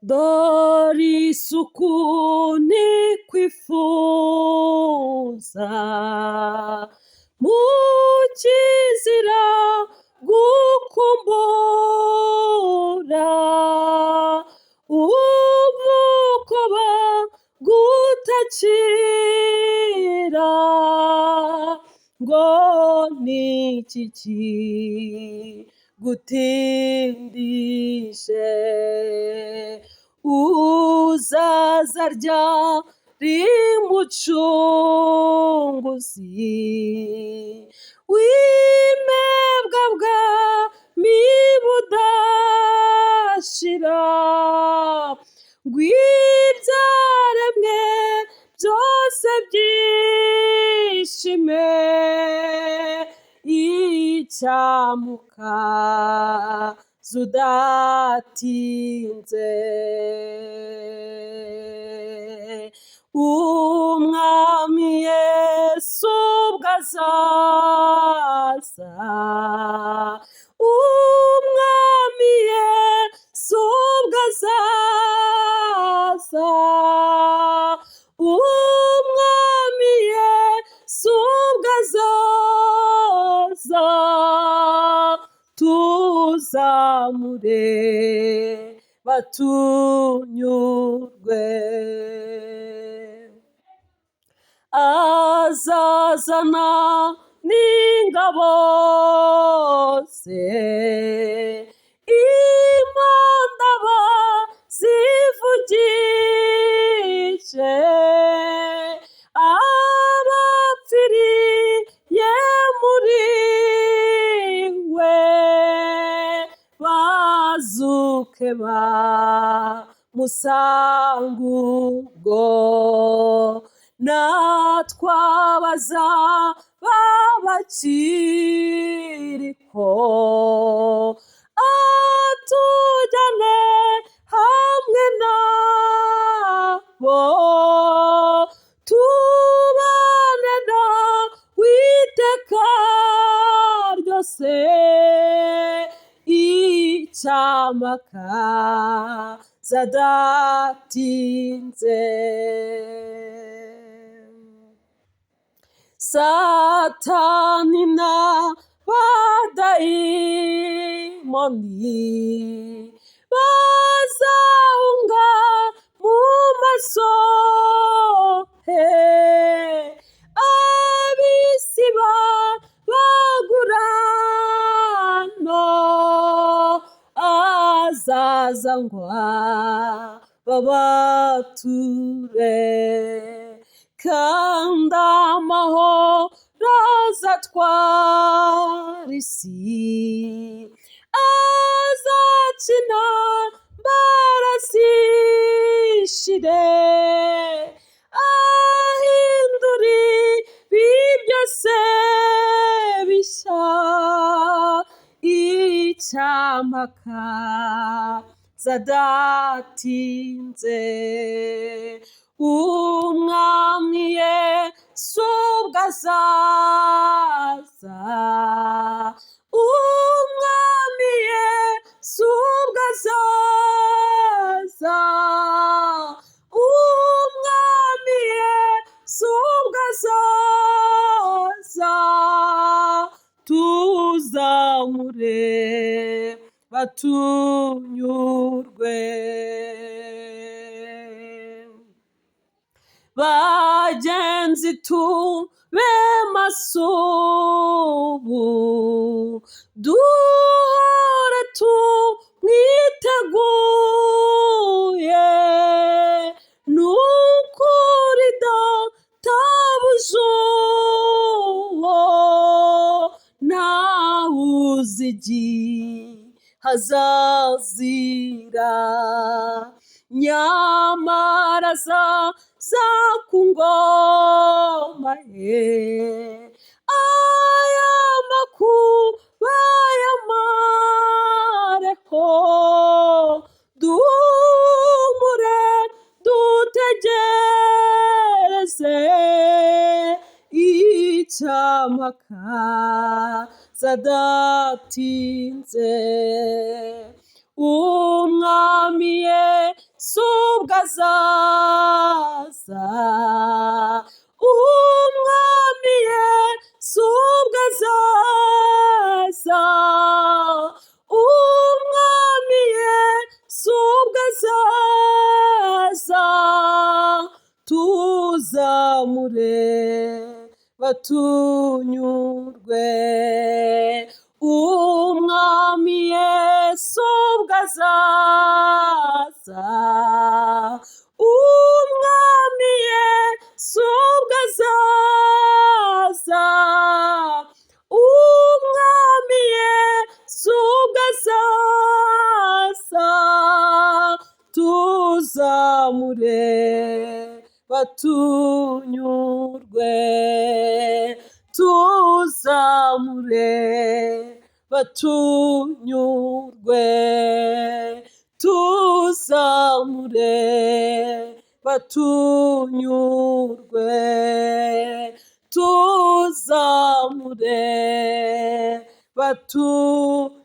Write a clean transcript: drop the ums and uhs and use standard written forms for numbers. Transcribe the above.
dore isuku ntikwifuza mu kizira gukumbura uvuko bagutakira ngo niki kigutindije uzaza ryari mucunguzi w'imebwa bwami budashira ngw'ibyaremwe byose byishime icyamuka zudatinze umwami Yesu ubwo azaza umwami Yesu ubwo azaza umwami Yesu ubwo azaza tuzamureba tunyurwe azazana n'ingabo ze impanda bazivugije abapfiriye muri we bazuke bamusanga ubwo natwabaza bakiriho atujyane hamwe nabo tubane w'iteka ryose icyamaka zadatinze satani n'abadayimoni bazahunga mu maso he ab'isi bagurano azaza ngo babature kandi amahoro azatwara isi azakina barazishire ahindura ibi byose bishya icyamaka zadatinze umwami Yesu ubwo azaza umwami Yesu ubwo azaza umwami Yesu ubwo azaza tuzamureba tunyurwe bagenzi tube maso ubu duhore tumwiteguye n'ukuri databuja uwo ntawuzi igihe hazazira nyamara azaza ku ngoma ye aya makuba y'amareho duhumure dutegereze icyamaka zadatinze umwami Yesu azaza, umwami Yesu ubwo azaza, umwami Yesu ubwo azaza, tuzamureba tunyurwe. Umwami Yesu ubwo azaza, umwami Yesu ubwo azaza, umwami Yesu ubwo azaza, tuzamureba tunyurwe, tuzamureba tunyurwe, tuzamureba tunyurwe, tuzamureba tunyurwe.